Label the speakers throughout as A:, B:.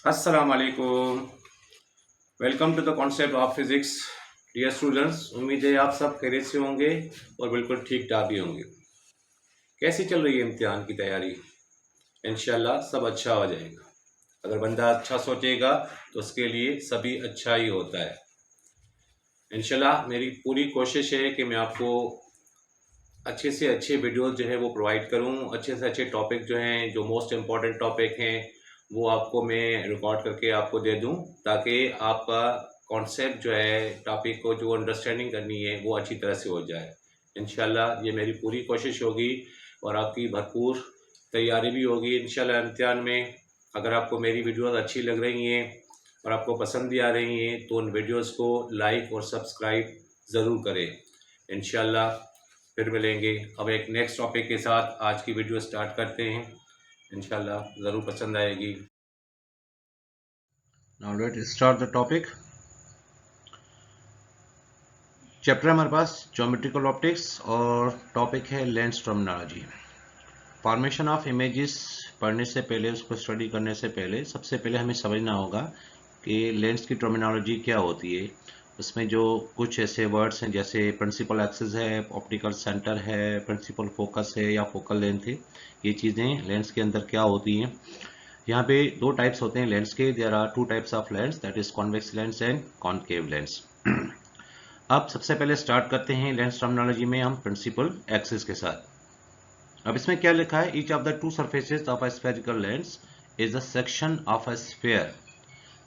A: अस्सलाम वालेकुम। Welcome to the concept of physics. Dear students, उम्मीद है आप सब खैरियत से होंगे और बिल्कुल ठीक ठाक भी होंगे। कैसी चल रही है इम्तिहान की तैयारी? इंशाल्लाह सब अच्छा हो जाएगा। अगर बंदा अच्छा सोचेगा तो उसके लिए सभी अच्छा ही होता है। इंशाल्लाह मेरी पूरी कोशिश है कि मैं आपको अच्छे से अच्छे वीडियोस जो है वो प्रोवाइड करूं। अच्छे से अच्छे टॉपिक जो हैं, जो मोस्ट इम्पॉर्टेंट टॉपिक हैं, वो आपको मैं रिकॉर्ड करके आपको दे दूं, ताकि आपका कॉन्सेप्ट जो है, टॉपिक को जो अंडरस्टैंडिंग करनी है वो अच्छी तरह से हो जाए। इंशाल्लाह ये मेरी पूरी कोशिश होगी और आपकी भरपूर तैयारी भी होगी इंशाल्लाह इम्तिहान में। अगर आपको मेरी वीडियोस अच्छी लग रही हैं और आपको पसंद भी आ रही हैं तो उन वीडियोस को लाइक और सब्सक्राइब ज़रूर करें। इंशाल्लाह फिर मिलेंगे। अब एक नेक्स्ट टॉपिक के साथ आज की वीडियो स्टार्ट करते हैं। इंशाल्लाह ज़रूर पसंद आएगी।
B: Now let's start the topic. Chapter हमारे पास ज्योमेट्रिकल ऑप्टिक्स और टॉपिक है lens terminology. Formation of images पढ़ने से पहले, उसको स्टडी करने से पहले सबसे पहले हमें समझना होगा कि लेंस की टर्मिनोलॉजी क्या होती है। उसमें जो कुछ ऐसे वर्ड्स हैं जैसे प्रिंसिपल एक्सिस है, ऑप्टिकल सेंटर है, प्रिंसिपल फोकस है या फोकल लेंथ है, ये चीज़ें लेंस के अंदर क्या होती हैं। यहाँ पे दो टाइप्स होते हैं लेंस के। There are two types of lens, that is convex lens and concave lens. अब सबसे पहले स्टार्ट करते हैं लेंस टर्मिनोलॉजी में हम प्रिंसिपल एक्सिस के साथ। अब इसमें क्या लिखा है, each of the two surfaces of a spherical lens is a section of a sphere.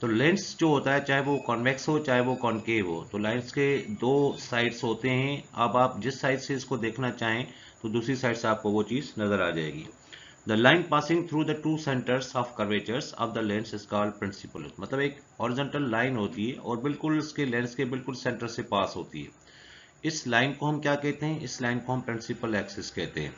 B: तो लेंस जो होता है, चाहे वो कॉन्वेक्स हो चाहे वो कॉनकेव हो, तो लेंस के दो साइड्स होते हैं। अब आप जिस साइड से इसको देखना चाहें तो दूसरी साइड से आपको वो चीज नजर आ जाएगी। The line passing through the two centers of curvatures of the lens is called principal। मतलब एक हॉरिजॉन्टल लाइन होती है और बिल्कुल इसके लेंस के बिल्कुल सेंटर से पास होती है। इस लाइन को हम क्या कहते हैं? इस लाइन को हम प्रिंसिपल एक्सिस कहते हैं।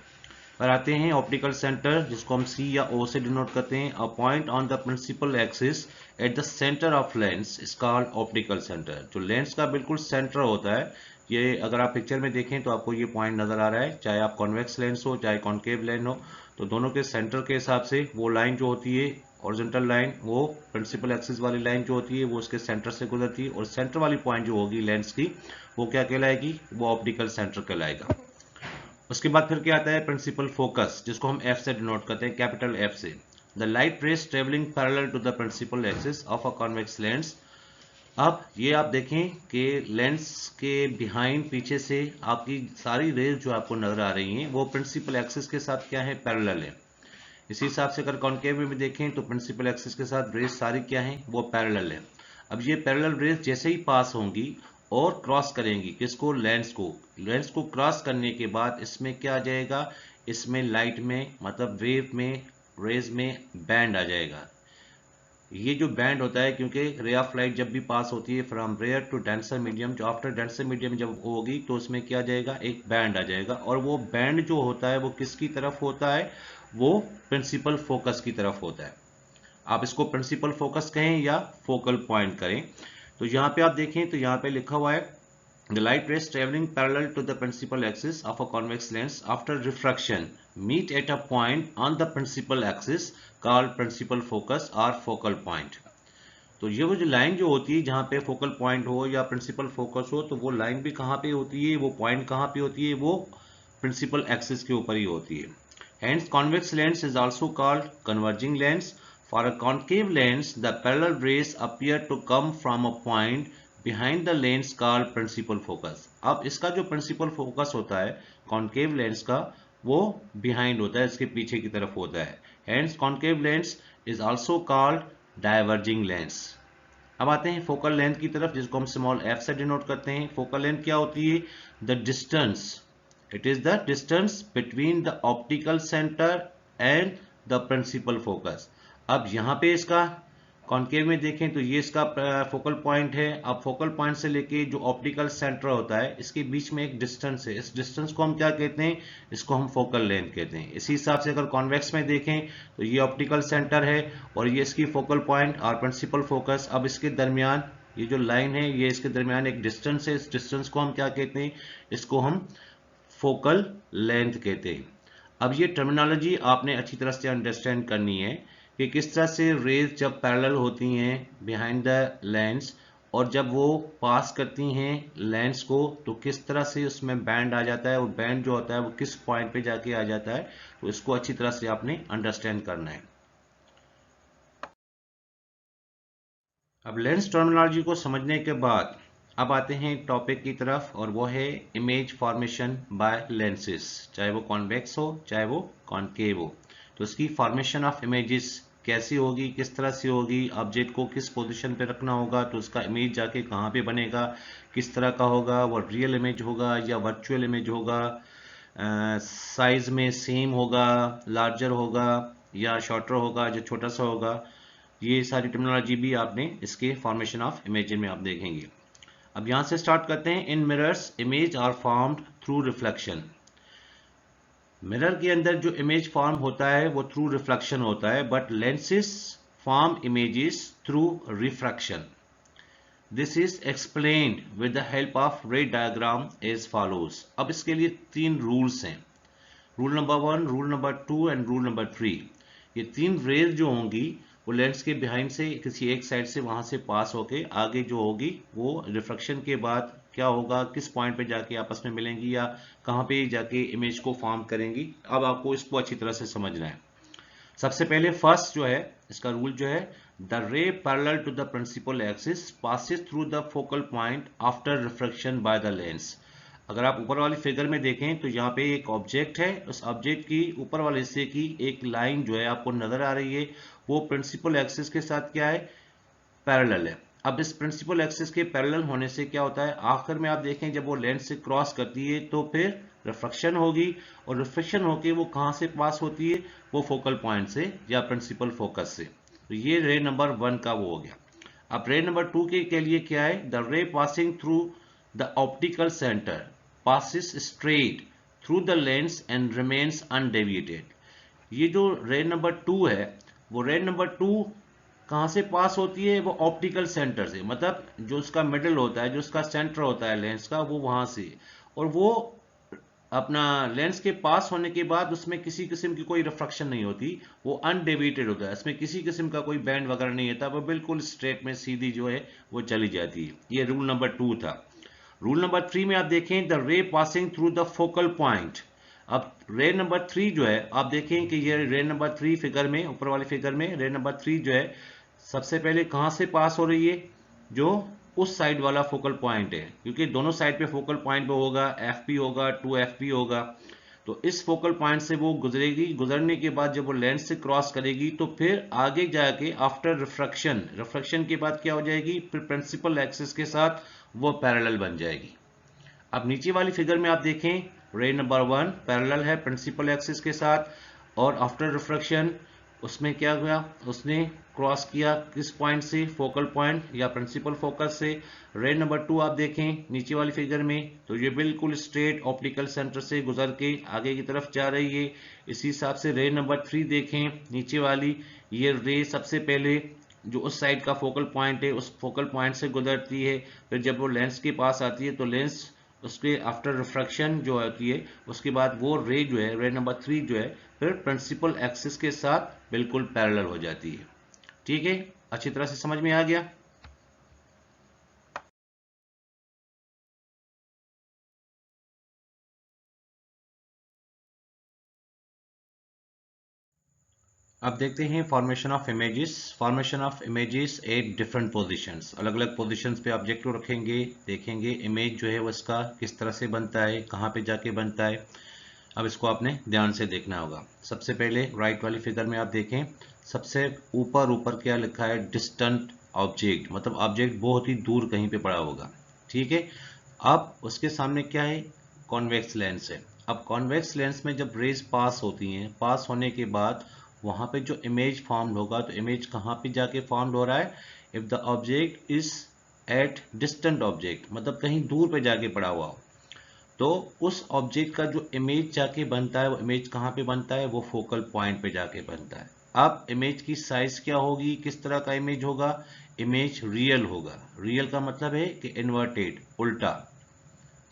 B: पर आते हैं ऑप्टिकल सेंटर, जिसको हम सी या ओ से डिनोट करते हैं। A point on the principal axis at the center of lens is called optical center. जो लेंस का बिल्कुल सेंटर होता है, ये अगर आप पिक्चर में देखें तो आपको ये पॉइंट नजर आ रहा है। चाहे आप कॉन्वेक्स लेंस हो चाहे कॉनकेव लेंस हो, तो दोनों के सेंटर के हिसाब से वो लाइन जो होती है, हॉरिजॉन्टल लाइन, वो प्रिंसिपल एक्सिस वाली लाइन जो होती है वो उसके सेंटर से गुजरती है। और सेंटर वाली पॉइंट जो होगी लेंस की, वो क्या कहलाएगी? वो ऑप्टिकल सेंटर कहलाएगा। उसके बाद फिर क्या आता है? प्रिंसिपल फोकस, जिसको हम एफ से डिनोट करते हैं, कैपिटल एफ से। The light rays traveling parallel to the principal axis of a convex lens. अब ये आप देखें कि लेंस के बिहाइंड, पीछे से आपकी सारी रेज जो आपको नजर आ रही हैं वो प्रिंसिपल एक्सिस के साथ क्या है? पैरेलल है। इसी हिसाब से अगर कॉनकेव में भी देखें तो प्रिंसिपल एक्सिस के साथ रेज सारी क्या है? वो पैरेलल है। अब ये पैरेलल रेज जैसे ही पास होंगी और क्रॉस करेंगी किसको? लेंस को। लेंस को क्रॉस करने के बाद इसमें क्या आ जाएगा? इसमें लाइट में, मतलब वेव में, रेज में बैंड आ जाएगा। ये जो बैंड होता है, क्योंकि रे ऑफ लाइट जब भी पास होती है from rare to denser medium, जो आफ्टर डेंसर मीडियम जब होगी तो उसमें क्या आ जाएगा? एक बैंड आ जाएगा। और वो बैंड जो होता है वो किसकी तरफ होता है? वो प्रिंसिपल फोकस की तरफ होता है। आप इसको प्रिंसिपल फोकस कहें या फोकल पॉइंट करें। तो यहाँ पे आप देखें तो यहाँ पे लिखा हुआ है, the light rays traveling parallel to the principal axis of a convex lens after refraction meet at a point on the principal axis called principal focus or focal point। तो ये वो जो लाइन जो होती है जहाँ पे फोकल पॉइंट हो या प्रिंसिपल फोकस हो, तो वो लाइन भी कहाँ पे होती है, वो पॉइंट कहाँ पे होती है? वो प्रिंसिपल एक्सिस के ऊपर ही होती है। Hence, convex lens is also called converging lens। For a concave lens, the parallel rays appear to come from a point behind the lens called principal focus। अब इसका जो principal focus होता है concave lens का, वो behind होता है, इसके पीछे की तरफ होता है। Hence, concave lens is also called diverging lens। अब आते हैं फोकल लेंथ की तरफ, जिसको हम स्मॉल एफ से डिनोट करते हैं। फोकल लेंथ क्या होती है? The distance, it is the distance between the optical center and the principal focus. अब यहाँ पे इसका कॉनकेव में देखें तो ये इसका फोकल पॉइंट है। अब फोकल पॉइंट से लेके जो ऑप्टिकल सेंटर होता है, इसके बीच में एक डिस्टेंस है। इस डिस्टेंस को हम क्या कहते हैं? इसको हम फोकल लेंथ कहते हैं। इसी हिसाब से अगर कॉन्वेक्स में देखें तो ये ऑप्टिकल सेंटर है और ये इसकी फोकल पॉइंट और प्रिंसिपल फोकस। अब इसके दरमियान ये जो लाइन है, ये इसके दरमियान एक डिस्टेंस है। इस डिस्टेंस को हम क्या कहते हैं? इसको हम फोकल लेंथ कहते हैं। अब ये टर्मिनोलॉजी आपने अच्छी तरह से अंडरस्टैंड करनी है कि किस तरह से रेज जब पैरेलल होती हैं बिहाइंड द लेंस और जब वो पास करती हैं लेंस को तो किस तरह से उसमें बैंड आ जाता है और बैंड जो होता है वो किस पॉइंट पे जाके आ जाता है, तो इसको अच्छी तरह से आपने अंडरस्टैंड करना है। अब लेंस टर्मिनोलॉजी को समझने के बाद अब आते हैं टॉपिक की तरफ और वो है इमेज फॉर्मेशन बाय लेंसेज, चाहे वो कॉन्वेक्स हो चाहे वो कॉनकेव हो। तो इसकी फॉर्मेशन ऑफ इमेजेस कैसी होगी, किस तरह से होगी, ऑब्जेक्ट को किस पोजीशन पे रखना होगा तो उसका इमेज जाके कहाँ पे बनेगा, किस तरह का होगा, वो रियल इमेज होगा या वर्चुअल इमेज होगा, साइज में सेम होगा, लार्जर होगा या शॉर्टर होगा, जो छोटा सा होगा। ये सारी टेक्नोलॉजी भी आपने इसके फॉर्मेशन ऑफ इमेज में आप देखेंगे। अब यहां से स्टार्ट करते हैं। In mirrors image are formed through reflection. Mirror के अंदर जो इमेज फॉर्म होता है वो थ्रू रिफ्लेक्शन होता है, but lenses form images through refraction. This is explained with the help of ray diagram as follows. अब इसके लिए 3 रूल्स हैं, rule number 1, rule number 2 and rule number 3। ये 3 रेज जो होंगी वो लेंस के बिहाइंड से किसी एक साइड से वहां से पास होके आगे जो होगी वो रिफ्लेक्शन के बाद क्या होगा, किस पॉइंट पे जाके आपस में मिलेंगी या कहाँ पे जाके इमेज को फॉर्म करेंगी। अब आपको इसको अच्छी तरह से समझना है। सबसे पहले फर्स्ट जो है इसका रूल जो है, the ray parallel to the principal axis passes through the focal point after reflection by the lens. अगर आप ऊपर वाली फिगर में देखें तो यहाँ पे एक ऑब्जेक्ट है, उस ऑब्जेक्ट की ऊपर वाले हिस्से की एक लाइन जो है आपको नजर आ रही है, वो प्रिंसिपल एक्सिस के साथ क्या है, पैरेलल है। अब इस प्रिंसिपल एक्सिस के पैरेलल होने से क्या होता है, आखिर में आप देखें जब वो लेंस से क्रॉस करती है तो फिर रिफ्लेक्शन होगी और रिफ्लेक्शन होके वो कहां से पास होती है, वो फोकल पॉइंट से या प्रिंसिपल फोकस से। तो ये रे नंबर 1 का वो हो गया। अब रे नंबर 2 के लिए क्या है, द रे passing through the optical centre passes straight through the lens and remains undeviated। ये जो रे नंबर 2 है वो रे नंबर 2 कहां से पास होती है, वो ऑप्टिकल सेंटर से, मतलब जो उसका मिडल होता है, जो उसका सेंटर होता है लेंस का, वो वहां से, और वो अपना लेंस के पास होने के बाद उसमें किसी किस्म की कोई रिफ्रैक्शन नहीं होती, वो अनडेविएटेड होता है, इसमें किसी किस्म का कोई बैंड वगैरह नहीं होता, वो बिल्कुल स्ट्रेट में सीधी जो है वो चली जाती है। ये रूल नंबर 2 था। रूल नंबर 3 में आप देखें, द रे passing through the focal point. अब रे नंबर 3 जो है आप देखें कि ये रे नंबर 3 फिगर में, ऊपर वाली फिगर में रे नंबर 3 जो है सबसे पहले कहां से पास हो रही है, जो उस साइड वाला फोकल पॉइंट है, क्योंकि दोनों साइड पे फोकल पॉइंट पे होगा, एफपी होगा, 2FP होगा। तो इस फोकल पॉइंट से वो गुजरेगी, गुजरने के बाद जब वो लेंस से क्रॉस करेगी तो फिर आगे जाके आफ्टर रिफ्रैक्शन, रिफ्रैक्शन के बाद क्या हो जाएगी, फिर प्रिंसिपल एक्सिस के साथ वो पैरेलल बन जाएगी। अब नीचे वाली फिगर में आप देखें, रे नंबर 1 पैरेलल है प्रिंसिपल एक्सिस के साथ और आफ्टर रिफ्रैक्शन उसमें क्या हुआ, उसने क्रॉस किया किस पॉइंट से, फोकल पॉइंट या प्रिंसिपल फोकस से। रे नंबर 2 आप देखें नीचे वाली फिगर में तो ये बिल्कुल स्ट्रेट ऑप्टिकल सेंटर से गुजर के आगे की तरफ जा रही है। इसी हिसाब से रे नंबर 3 देखें नीचे वाली, ये रे सबसे पहले जो उस साइड का फोकल पॉइंट है उस फोकल पॉइंट से गुजरती है, फिर जब वो लेंस के पास आती है तो लेंस उसके आफ्टर रिफ्रैक्शन जो होती है उसके बाद वो रे जो है, रे नंबर 3 जो है फिर प्रिंसिपल एक्सिस के साथ बिल्कुल पैरेलल हो जाती है। ठीक है, अच्छी तरह से समझ में आ गया। अब देखते हैं formation of images. Formation of images at different positions, अलग अलग पोजीशंस पे ऑब्जेक्ट को रखेंगे, देखेंगे इमेज जो है वो इसका किस तरह से बनता है, कहाँ पे जाके बनता है। अब इसको आपने ध्यान से देखना होगा। सबसे पहले राइट वाली फिगर में आप देखें, सबसे ऊपर ऊपर क्या लिखा है, डिस्टेंट ऑब्जेक्ट, मतलब ऑब्जेक्ट बहुत ही दूर कहीं पे पड़ा होगा। ठीक है, अब उसके सामने क्या है, कॉन्वेक्स लेंस है। अब कॉन्वेक्स लेंस में जब रेज पास होती हैं, पास होने के बाद वहां पे जो इमेज फॉर्म होगा, तो इमेज कहाँ पे जाके फॉर्म हो रहा है, if the object is at distant object, मतलब कहीं दूर पे जाके पड़ा हुआ हो, तो उस ऑब्जेक्ट का जो इमेज जाके बनता है, वो इमेज कहाँ पे बनता है, वो फोकल पॉइंट पे जाके बनता है। अब इमेज की साइज क्या होगी, किस तरह का इमेज होगा, इमेज रियल होगा। रियल का मतलब है कि इन्वर्टेड, उल्टा।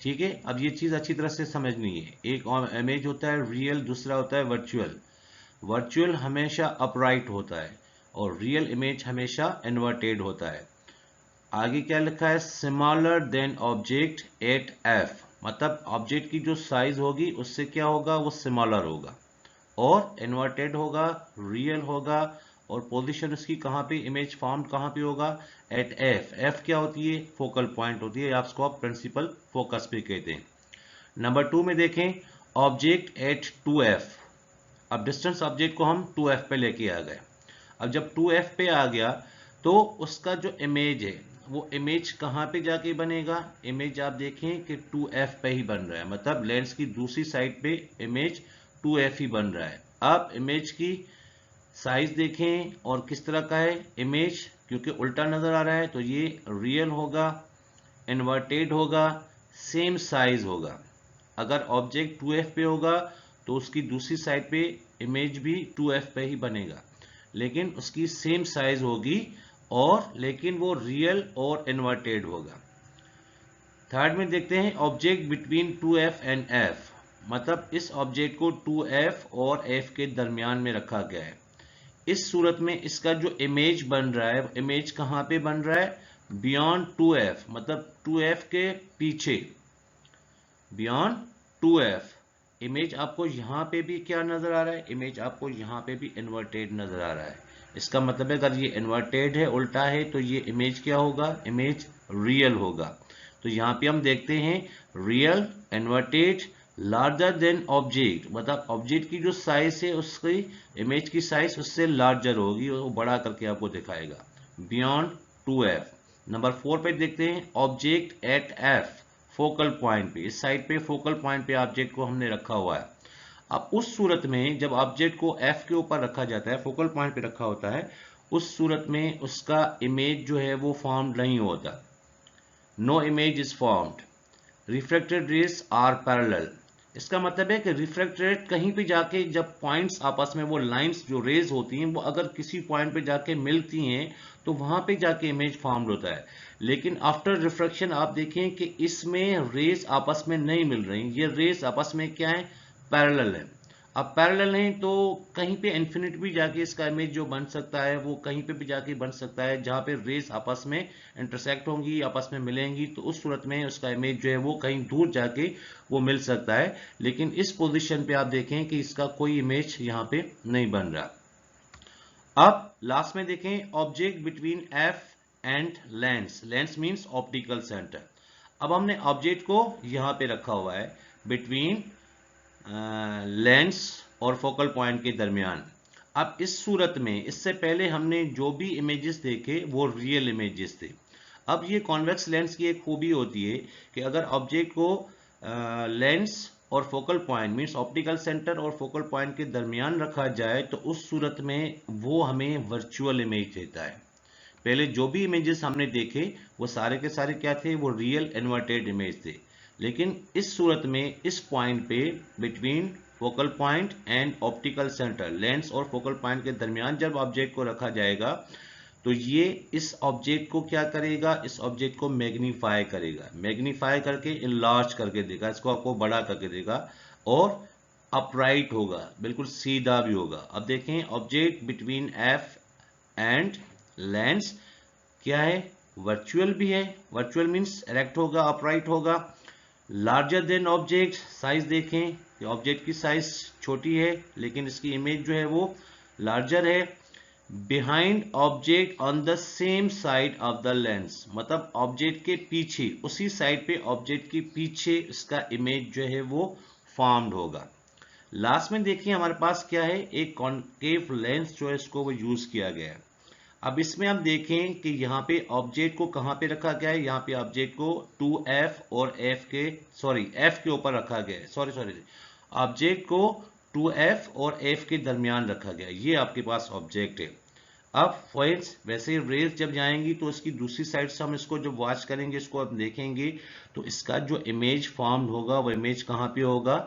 B: ठीक है, अब ये चीज अच्छी तरह से समझनी है। एक इमेज होता है रियल, दूसरा होता है वर्चुअल। वर्चुअल हमेशा अपराइट होता है और रियल इमेज हमेशा इन्वर्टेड होता है। आगे क्या लिखा है, smaller than object at F, मतलब ऑब्जेक्ट की जो साइज होगी उससे क्या होगा, वो स्मॉलर होगा और इन्वर्टेड होगा, रियल होगा और पोजीशन उसकी कहाँ पे, इमेज फॉर्म कहाँ पे होगा, एट एफ। एफ क्या होती है, फोकल पॉइंट होती है, आपको आप प्रिंसिपल फोकस पे कहते हैं। नंबर 2 में देखें, ऑब्जेक्ट एट 2f। अब डिस्टेंस ऑब्जेक्ट को हम 2f पे लेके आ गए। अब जब 2f पे आ गया तो उसका जो इमेज है वो इमेज कहाँ पे जाके बनेगा, इमेज आप देखें कि 2f पे ही बन रहा है, मतलब लेंस की दूसरी साइड पे इमेज 2f ही बन रहा है। अब इमेज की साइज देखें और किस तरह का है इमेज, क्योंकि उल्टा नजर आ रहा है तो ये रियल होगा, इन्वर्टेड होगा, सेम साइज होगा। अगर ऑब्जेक्ट 2f पे होगा तो उसकी दूसरी साइड पे इमेज भी 2f पे ही बनेगा, लेकिन उसकी सेम साइज होगी और लेकिन वो रियल और इन्वर्टेड होगा। थर्ड में देखते हैं, object between 2f and f, मतलब इस ऑब्जेक्ट को 2f और f के दरमियान में रखा गया है। इस सूरत में इसका जो इमेज बन रहा है, इमेज कहाँ पे बन रहा है, बियॉन्ड 2f, मतलब 2f के पीछे, बियॉन्ड 2f। इमेज आपको यहां पे भी क्या नजर आ रहा है, इमेज आपको यहां पे भी इन्वर्टेड नजर आ रहा है। इसका मतलब है अगर ये इन्वर्टेड है, उल्टा है, तो ये इमेज क्या होगा, इमेज रियल होगा। तो यहां पे हम देखते हैं real, inverted, larger than object, मतलब ऑब्जेक्ट की जो साइज है उसकी इमेज की साइज उससे लार्जर होगी, वो बड़ा करके आपको दिखाएगा, बियॉन्ड 2f। नंबर 4 पे देखते हैं, object at f, focal point पे, इस साइड पे फोकल पॉइंट पे ऑब्जेक्ट को हमने रखा हुआ है। अब उस सूरत में जब ऑब्जेक्ट को f के ऊपर रखा जाता है, फोकल पॉइंट पे रखा होता है, उस सूरत में उसका इमेज जो है वो फॉर्म नहीं होता, no image is formed, refracted rays are parallel. इसका मतलब है कि रिफ्रैक्टेड कहीं पे जाके जब पॉइंट्स आपस में, वो लाइंस जो रेज होती हैं वो अगर किसी पॉइंट पे जाके मिलती हैं तो वहां पे जाके इमेज फॉर्म्ड होता है। लेकिन आफ्टर रिफ्रैक्शन आप देखें कि इसमें रेज आपस में नहीं मिल रही, ये रेज आपस में क्या है, पैरेलल है। अब पैरेलल है तो कहीं पे इन्फिनिट भी जाके इसका इमेज जो बन सकता है वो कहीं पे भी जाके बन सकता है, जहां पे रेज आपस में इंटरसेक्ट होंगी, आपस में मिलेंगी, तो उस सूरत में उसका इमेज जो है वो कहीं दूर जाके वो मिल सकता है। लेकिन इस पोजीशन पे आप देखें कि इसका कोई इमेज यहाँ पे नहीं बन रहा। अब लास्ट में देखें, object between F and lens, lens means optical centre. अब हमने ऑब्जेक्ट को यहाँ पे रखा हुआ है बिटवीन लेंस और फोकल पॉइंट के दरमियान। अब इस सूरत में इससे पहले हमने जो भी इमेजेस देखे वो रियल इमेजेस थे। अब ये कॉन्वेक्स लेंस की एक खूबी होती है कि अगर ऑब्जेक्ट को लेंस और focal point means optical centre और फोकल पॉइंट के दरमियान रखा जाए तो उस सूरत में वो हमें वर्चुअल इमेज देता है। पहले जो भी इमेजेस हमने देखे वो सारे के सारे क्या थे, वो रियल इन्वर्टेड इमेज थे। लेकिन इस सूरत में इस पॉइंट पे between focal point and optical centre, lens और फोकल पॉइंट के दरमियान जब ऑब्जेक्ट को रखा जाएगा तो ये इस ऑब्जेक्ट को क्या करेगा, इस ऑब्जेक्ट को मैग्नीफाई करेगा, मैग्नीफाई करके इनलार्ज करके देगा, इसको आपको बड़ा करके देगा और अपराइट होगा, बिल्कुल सीधा भी होगा। अब देखें, object between F and lens क्या है, वर्चुअल भी है, वर्चुअल मींस इरेक्ट होगा, अपराइट होगा। लार्जर देन ऑब्जेक्ट, साइज देखें कि ऑब्जेक्ट की साइज छोटी है लेकिन इसकी इमेज जो है वो लार्जर है। Behind object on the same side of the lens, मतलब ऑब्जेक्ट के पीछे, उसी साइड पे ऑब्जेक्ट के पीछे इसका इमेज जो है वो फॉर्म्ड होगा। लास्ट में देखिए हमारे पास क्या है, एक कॉन्केव लेंस जो है इसको वो यूज किया गया है। अब इसमें हम देखें कि यहाँ पे ऑब्जेक्ट को कहाँ पे रखा गया है, यहाँ पे ऑब्जेक्ट को 2f और f के f के ऊपर रखा गया है, सॉरी ऑब्जेक्ट को 2f और f के दरमियान रखा गया है। ये आपके पास ऑब्जेक्ट है। अब फ्रेंड्स वैसे रेज जब जाएंगी तो इसकी दूसरी साइड से हम इसको जब वॉच करेंगे, इसको अब देखेंगे तो इसका जो इमेज फॉर्म होगा वो इमेज कहाँ पे होगा,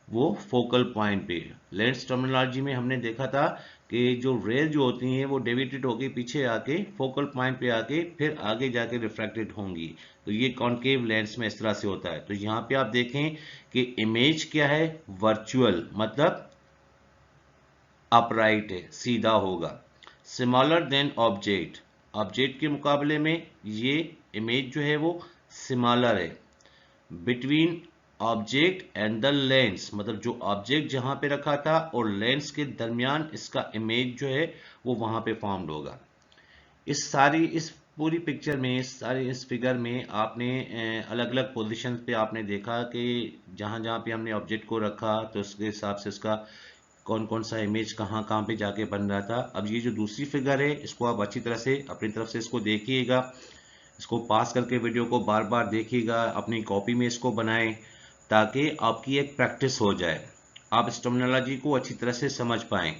B: वो फोकल पॉइंट पे। लेंस टर्मिनोलॉजी में हमने देखा था कि जो रेज जो होती हैं वो डेविएटेड होके पीछे आके फोकल पॉइंट पे आके फिर आगे जाके रिफ्रैक्टेड होंगी, तो ये कॉन्केव लेंस में इस तरह से होता है। तो यहाँ पे आप देखें कि इमेज क्या है, वर्चुअल, मतलब अपराइट है, सीधा होगा। स्मॉलर देन ऑब्जेक्ट, ऑब्जेक्ट के मुकाबले में ये इमेज जो है वो स्मॉलर है। Between object and the lens, मतलब जो ऑब्जेक्ट जहां पे रखा था और लेंस के दरमियान इसका इमेज जो है वो वहां पे फॉर्म्ड होगा। इस पूरी पिक्चर में, इस फिगर में आपने अलग अलग पोजीशन पे आपने देखा कि जहां जहां पे हमने ऑब्जेक्ट को रखा तो उसके हिसाब से उसका कौन कौन सा इमेज कहाँ कहाँ पे जाके बन रहा था। अब ये जो दूसरी फिगर है इसको आप अच्छी तरह से अपनी तरफ से इसको देखिएगा, इसको पास करके वीडियो को बार बार देखिएगा, अपनी कॉपी में इसको बनाएं ताकि आपकी एक प्रैक्टिस हो जाए, आप इस टर्मिनोलॉजी को अच्छी तरह से समझ पाएं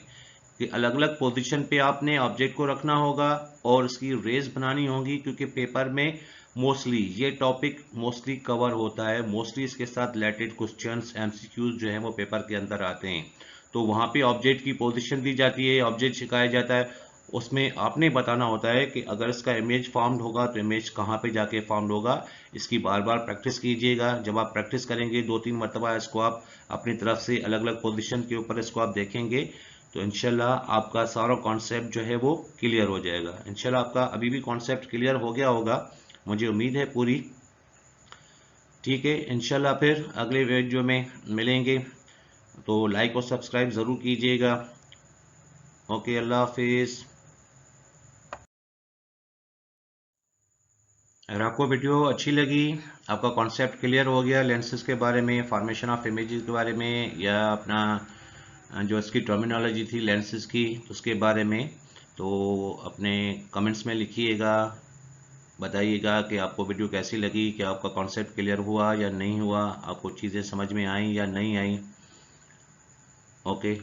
B: कि अलग अलग पोजीशन पे आपने ऑब्जेक्ट को रखना होगा और उसकी रेस बनानी होगी, क्योंकि पेपर में मोस्टली ये टॉपिक मोस्टली कवर होता है। मोस्टली इसके साथ रिलेटेड क्वेश्चंस एमसीक्यूज जो है वो पेपर के अंदर आते हैं, तो वहां पे ऑब्जेक्ट की पोजीशन दी जाती है, ऑब्जेक्ट सिखाया जाता है, उसमें आपने बताना होता है कि अगर इसका इमेज फॉर्म्ड होगा तो इमेज कहाँ पे जाके फॉर्म्ड होगा। इसकी बार बार प्रैक्टिस कीजिएगा। जब आप प्रैक्टिस करेंगे 2-3 मरतबा इसको आप अपनी तरफ से अलग अलग पोजीशन के ऊपर इसको आप देखेंगे तो इंशाल्लाह आपका सारा कॉन्सेप्ट जो है वो क्लियर हो जाएगा। इंशाल्लाह आपका अभी भी कॉन्सेप्ट क्लियर हो गया होगा, मुझे उम्मीद है पूरी। ठीक है, इंशाल्लाह फिर अगले वीडियो में मिलेंगे, तो लाइक और सब्सक्राइब ज़रूर कीजिएगा। ओके, अल्लाह हाफिज़। अगर आपको वीडियो अच्छी लगी, आपका कॉन्सेप्ट क्लियर हो गया लेंसेज के बारे में, फॉर्मेशन ऑफ इमेजेस के बारे में, या अपना जो इसकी टर्मिनोलॉजी थी लेंसेज की उसके बारे में, तो अपने कमेंट्स में लिखिएगा, बताइएगा कि आपको वीडियो कैसी लगी, कि आपका कॉन्सेप्ट क्लियर हुआ या नहीं हुआ, आपको चीज़ें समझ में आई या नहीं आई। ओके।